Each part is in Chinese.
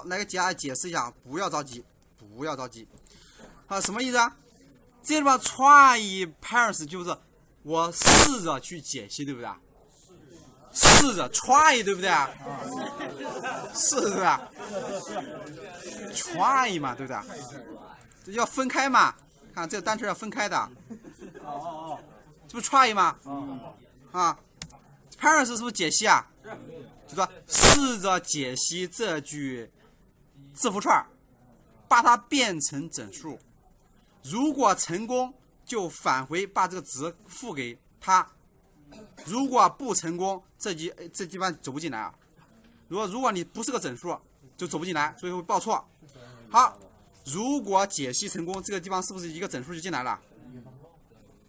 好，来给大家解释一下，不要着急，不要着急。啊，什么意思啊？这个地方 try parse 就是我试着去解析，对不对？试着 try 对不对？是对吧 ？try 嘛，对不对？要分开嘛，看这个单词要分开的。这不 try 吗？啊 ，parse 是不是解析啊？就说试着解析这句字符串，把它变成整数。如果成功，就返回把这个值付给他；如果不成功，这地方走不进来啊。如果你不是个整数，就走不进来，所以会报错。好，如果解析成功，这个地方是不是一个整数就进来了？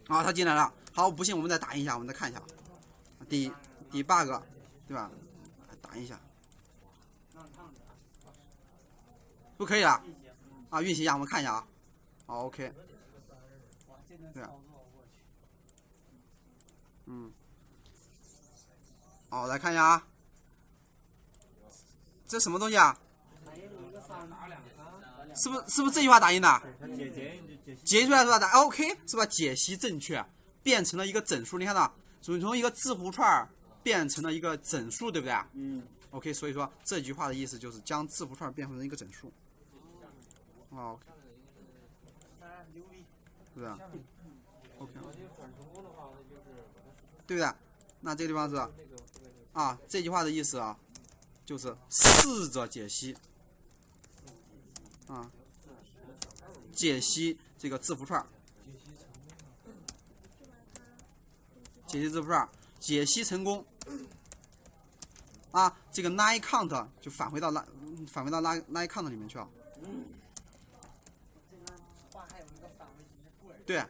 啊，它进来了。好，不信我们再打印一下，我们再看一下。第8个，对吧？打印一下，不可以了啊！运行一下，我们看一下啊。好 ，OK。对啊。好，来看一下啊。这什么东西啊？是不是这句话打印的？解析出来是吧？OK 是吧？解析正确，变成了一个整数。你看到，从一个字符串变成了一个整数，对不对？OK， 所以说这句话的意思就是将字符串变成一个整数。OK， 是不是 ？OK， 对不对？那这个地方是啊，这句话的意思啊，就是试着解析啊，解析这个字符串，解析字符串，解析成功啊，这个 line count 就返回到 line count 里面去了。对，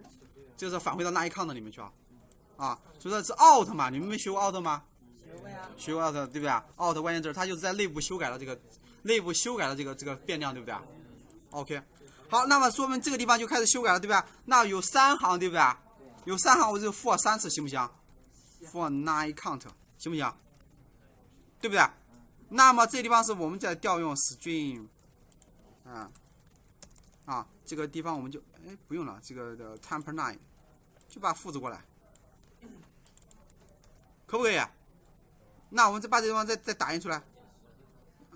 就是返回到 line count 里面去了啊，所以说是 out 嘛，你们没学过 out 吗？学过 out 对不对？out 关键字它就是在内部修改了这个变量，对不对？OK， 好，那么说明这个地方就开始修改了，对吧？那有3行，对不对？有3行，我就 for 3次，行不行 ？for line count 行不行？对不对？那么这个地方是我们在调用 string， 这个地方我们就不用了，这个的 temper line 就把它复制过来，可不可以？那我们再把这地方再打印出来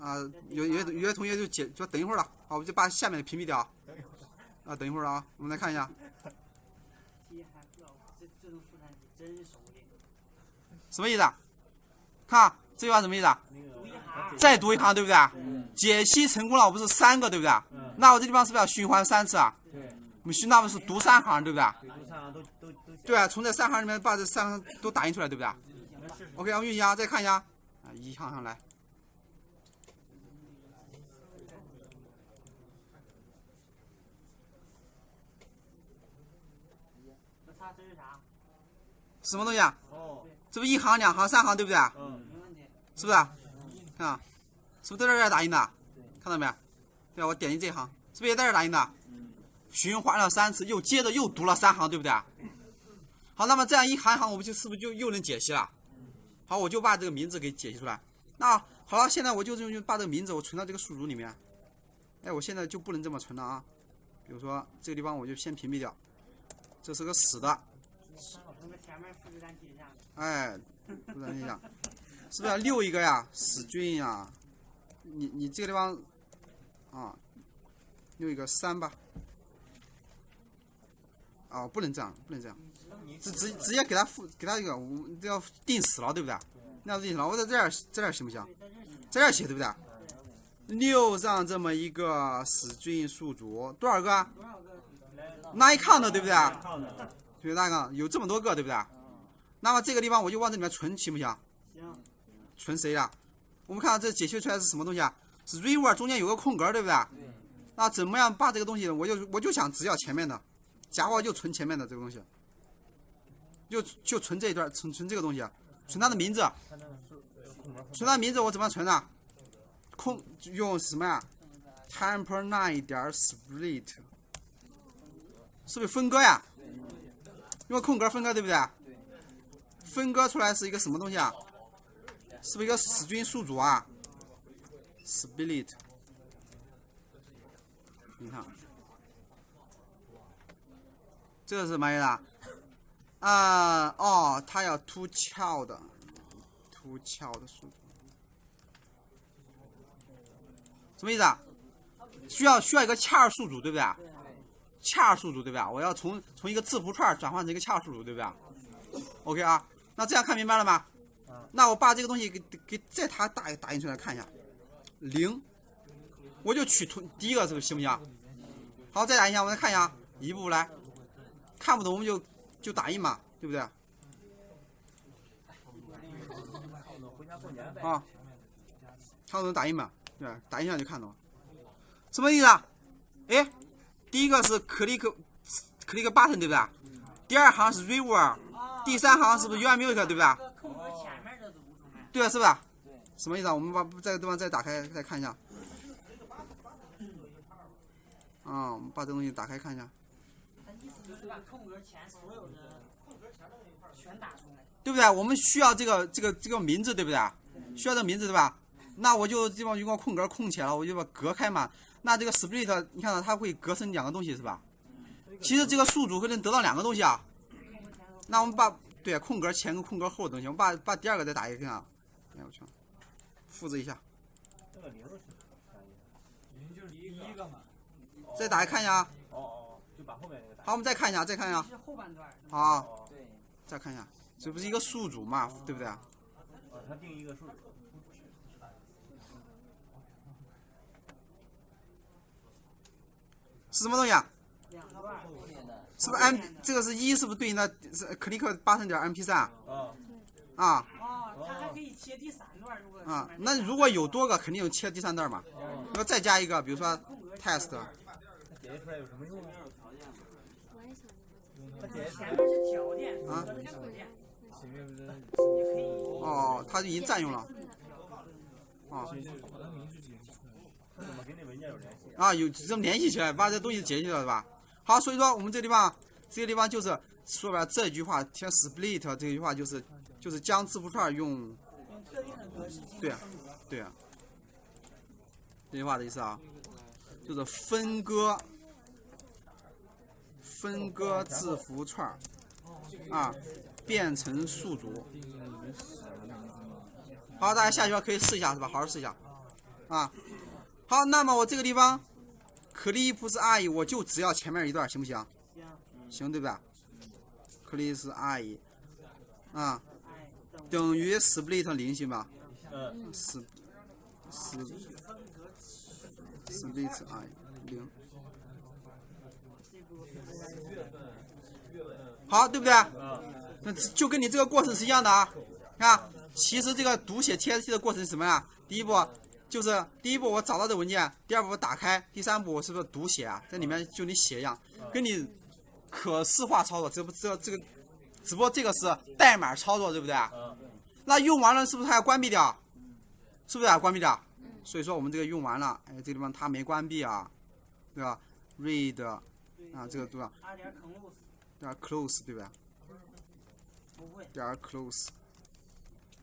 啊！有些同学就等一会儿了，好，我就把下面的屏蔽掉啊！等一会儿了啊，我们来看一下。什么意思啊？看这句话什么意思啊？再读一行，对不对？解析成功了，我不是3个，对不对？那我这地方是不是要循环3次啊？我们那么是读3行，对不对？对啊，从这3行里面把这3行都打印出来，对不对？OK， 我运行啊，再看一下啊，一行行来。什么东西啊？这不1行、2行、3行，对不对？是不是？看啊，是不是都在这儿打印的？看到没？对啊，我点击这一行，是不是也在这儿打印的？循环了3次，接着又读了3行，对不对？好，那么这样一行一行，我们是不是就又能解析了？好，我就把这个名字给解析出来。那好了，现在我就把这个名字我存到这个数组里面。我现在就不能这么存了啊。比如说这个地方我就先屏蔽掉，这是个死的。复制一下，是不是要溜一个呀？string呀，你这个地方啊，溜一个3吧。哦，不能这样，直接给他一个，我这要定死了，对不对？那要定死了，我在这儿行不行？在这儿写，对不对？6上这么一个 string 数组，多少个啊？line count 对不对？对，line count 有这么多个，对不对？那么这个地方我就往这里面存，行不行？行。存谁呀？我们看到这解析出来是什么东西啊？是 river 中间有个空格，对不对？那怎么样把这个东西，我就想只要前面的。Java 就存前面的这个东西，就存这一段，存这个东西，存它的名字，存它的名字我怎么存呢？用什么呀 ？temper line 点 split， 是不是分割呀？用空格分割，对不对？分割出来是一个什么东西啊？是不是一个string数组啊 ？split，你看，这个是什么意思啊？哦，它要凸翘的数组，什么意思啊？需要一个恰二数组，对不对？恰二数组，对不对？我要从一个字符串转换成一个恰二数组，对不对 ？OK 啊，那这样看明白了吗？那我把这个东西给再打印出来看一下，0，我就取第一个，是不是行不行？好，再打印一下，我们再看一下，一步来，看不懂我们就打印嘛，对不对？啊，看不懂打印嘛，对吧？打印一下就看懂了。什么意思啊？哎，第一个是 click button 对不对？第二行是 review， 第三行是不是 UI music 对不对？对啊，是吧？什么意思啊？我们把这个地方再打开再看一下。我们把这东西打开看一下。它意思就是把空格前所有的空格前的那一块全打出来，对不对？我们需要这个名字，对不对？需要这个名字，对吧？那我就地方用个空格空起来了，我就把隔开嘛。那这个 split 你看到它会隔成两个东西，是吧？其实这个数组可能得到两个东西啊。那我们把空格前跟空格后的东西，我们把第二个再打一个啊。哎我去，复制一下。这个0就是第一个嘛。再打开看一下。就把后面那个打。好，我们再看一下，再看一下。是后半段。好。对。再看一下，这不是一个数组嘛，对不对？它定一个数组。是什么东西啊？是不是这个是是不是对应的是 click button 点 mp3 啊？它还可以切第三段，如果那如果有多个，肯定有切第三段嘛。要再加一个，比如说 test。解出来有什么用？前面是条件啊。哦，它就已经占用了。有这么联系起来，把这东西解起来，是吧？好，所以说我们这个地方就是说白了，这句话填 split 这句话就是将字符串用特定的格式进行分割。对啊，这句话的意思啊，就是分割字符串变成数组。好，大家下句话可以试一下，是吧？好好试一下啊。好，那么我这个地方 clips i 我就只要前面一段，行不行？行，对吧 ？clips i 等于 split 0，行吧？split i 0。好，对不对？那就跟你这个过程是一样的啊。看，其实这个读写 TXT 的过程是什么呀？第一步我找到这文件，第二步我打开，第三步我是不是读写啊？在里面就你写一样，跟你可视化操作，这个只不过这个是代码操作，对不对？那用完了是不是还要关闭掉？是不是要关闭掉？所以说我们这个用完了，哎，这个地方它没关闭啊，对吧 ？read 这个对吧？点 close 对吧？点 close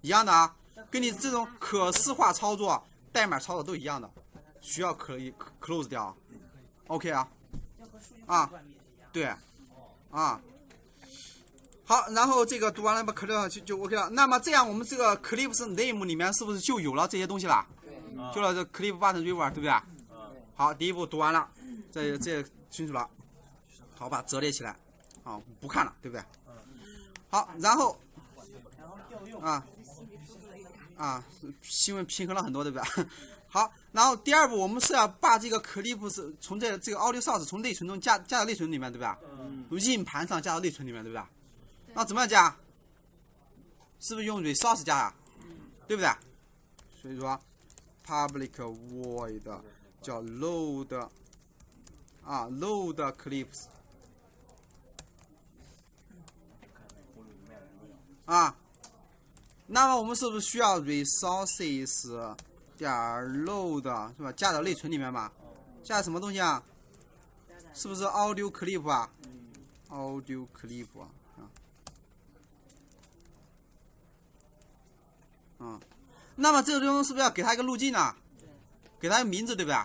一样的啊，跟你这种可视化操作、代码操作都一样的，需要可以 close 掉 ，OK 啊？对好，然后这个读完了把 close 就 OK 了。那么这样我们这个 clips name 里面是不是就有了这些东西了？就了这 clip button review 对不对？好，第一步读完了，这清楚了。好，把它折叠起来，不看了，对不对？好，然后新闻平衡了很多，对不对？好，然后第二步我们是要把这个 clips 从这个 audio source 从内存中加到内存里面，对吧？从硬盘上加到内存里面，对不对？那怎么样加？是不是用 resource 加啊？对不对？所以说 public void 叫 load clips 那么我们是不是需要 resources 点 load 是吧？加到内存里面嘛？加什么东西啊？是不是 audio clip 啊？audio clip 那么这个地方是不是要给它一个路径呢？给它一个名字，对不对？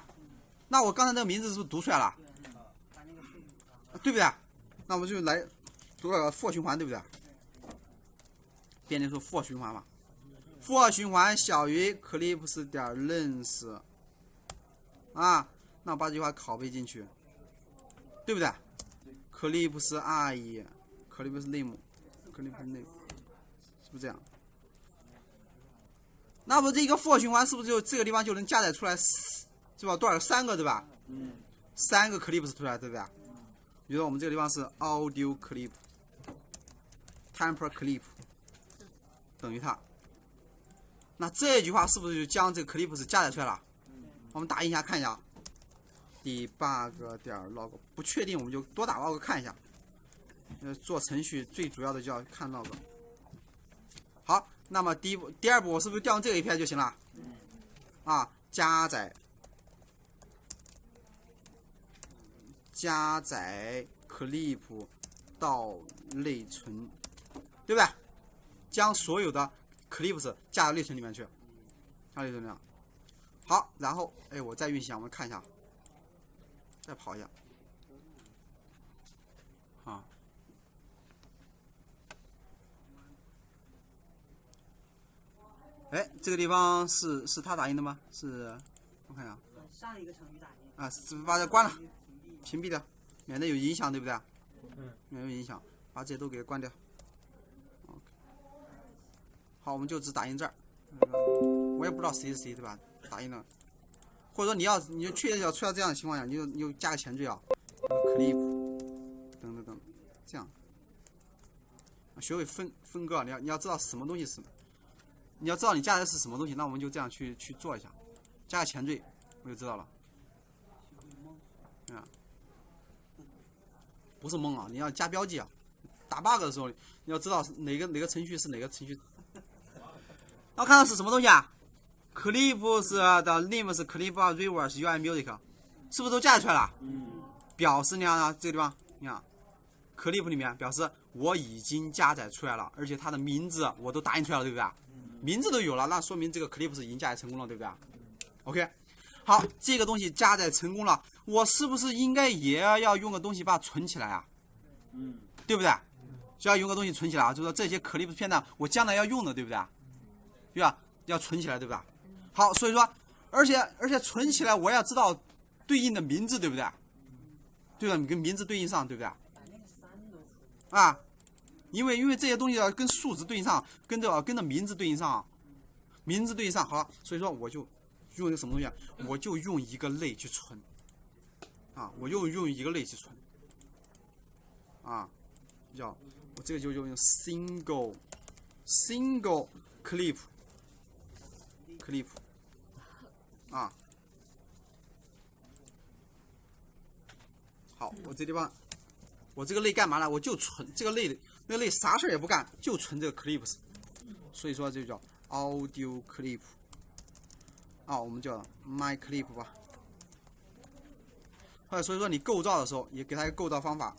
那我刚才那个名字是不是读出来了？对不对？那我们就来读个for循环，对不对？变成说for循环嘛。for循环小于 clips 点 length 啊，那我把这句话拷贝进去，对不对？clips i clips name clips name 是不是这样？那么这个 for 循环是不是就这个地方就能加载出来是吧？多少？3个对吧？3个 clips 出来，对不对？比如说我们这个地方是 audio clip temper clip 等于它。那这句话是不是就将这个 clips 加载出来了？我们打印一下看一下。debug 点 log 不确定我们就多打 log 看一下。做程序最主要的就要看 log。好，那么第二步我是不是调用这个 API 就行了？啊，加载 clip 到内存，对不对？将所有的 clips 加到内存里面去，加内存量。好，然后我再运行一下，我们看一下，再跑一下。啊，这个地方是他打印的吗？是，我看一下。上一个程序打印。啊，把这关了，屏蔽掉，免得有影响，对不对？免得有影响，把这些都给关掉。好，我们就只打印这儿。我也不知道谁是谁，对吧？打印了，或者说你就确定要出现这样的情况下，你就加个前缀啊 ，clip 等等等，这样。学会分割，你要知道什么东西是，你要知道你加的是什么东西，那我们就这样去做一下，加个前缀，我就知道了。不是蒙啊，你要加标记啊。打 bug 的时候，你要知道哪个程序是哪个程序。那我看到是什么东西啊 ？clips 的 name 是 clip reverse UI music， 是不是都加载出来了？表示你看这个地方，你看 clip 里面表示我已经加载出来了，而且它的名字我都打印出来了，对不对？名字都有了，那说明这个 clip 是已经加载成功了，对不对 ？OK， 好，这个东西加载成功了，我是不是应该也要用个东西把它存起来啊？对不对？就要用个东西存起来啊，就是说这些 clip 片段我将来要用的，对不对？对吧？要存起来，对不对？好，所以说，而且存起来，我要知道对应的名字，对不对？对吧？你跟名字对应上，对不对？啊，因为这些东西要跟数值对应上，跟着名字对应上，名字对应上，好了，所以说我就用一个什么东西？我就用一个类去存，啊，我用一个类去存，啊，我这个就用 single clip 啊，好，我这地方，我这个类干嘛呢？我就存这个类，那个类啥事儿也不干，就存这个 clips， 所以说这就叫 audio clip， 啊，我们叫 my clip 吧。或者所以说你构造的时候也给它一个构造方法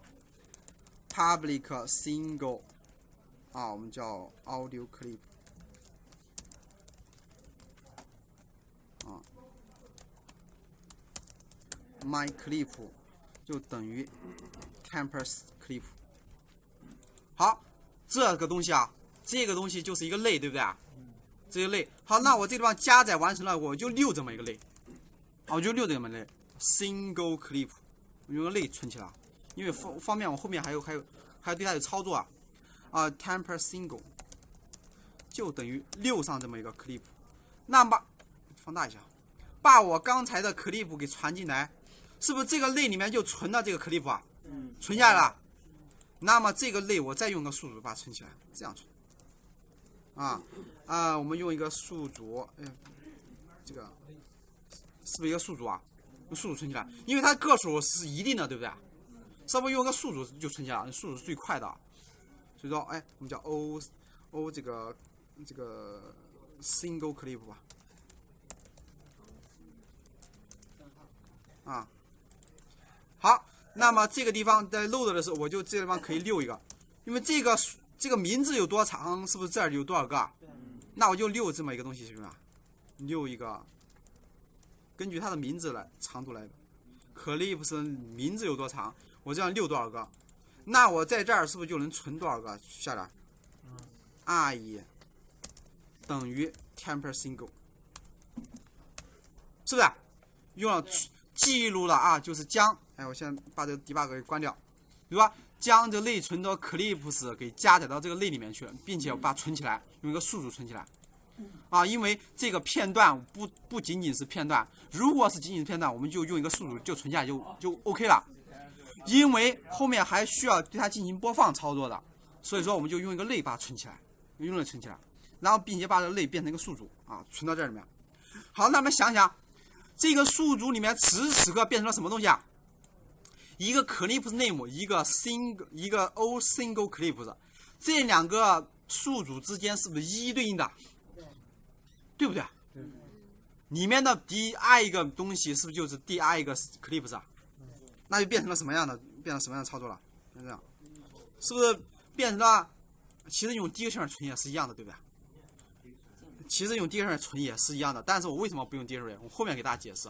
，public single， 啊，我们叫 audio clip。my clip 就等于 campus clip。好，这个东西啊，这个东西就是一个类，对不对啊？这个类，好，那我这地方加载完成了，我就溜这么一个类，啊，我就溜这么类 single clip， 我用个类存起来，因为方便我后面还有对它有操作啊，temper single 就等于溜上这么一个 clip。那么放大一下，把我刚才的 clip 给传进来。是不是这个类里面就存了这个 clip 啊？存下来了。那么这个类我再用个宿主把它存起来，这样存。我们用一个宿主，这个是不是一个宿主啊？用宿主存起来，因为它个数是一定的，对不对？稍微用个宿主就存起来了，宿主是最快的。所以说，我们叫 o 这个 single clip 吧。好，那么这个地方在 load 的时候，我就这个地方可以溜一个，因为这个名字有多长，是不是这儿有多少个？那我就溜这么一个东西，是不是？溜一个，根据它的名字来长度来的。，Clips 名字有多长，我这样溜多少个，那我在这儿是不是就能存多少个下来？R1等于 temper single， 是不是？用了记录了啊，就是将，哎，我先把这个 debug 给关掉，对吧？将这内存的 Clips 给加载到这个类里面去，并且把它存起来，用一个数组存起来。啊，因为这个片段不仅仅是片段，如果是仅仅是片段，我们就用一个数组就存下来就 OK 了。因为后面还需要对它进行播放操作的，所以说我们就用一个类把它存起来，用类存起来，然后并且把这个类变成一个数组啊，存到这里面。好，那么想想这个数组里面此刻变成了什么东西啊？一个 Clips name， 一个 o single Clips， 这两个数组之间是不是一一对应的？对不对？里面的第 i 一个东西是不是就是第 i 一个 Clips 啊？那就变成了什么样的？变成什么样的操作了？像这样，是不是变成了？其实用第一个线存也是一样的，对不对？其实用第一个线存也是一样的，但是我为什么不用第一个线？我后面给大家解释。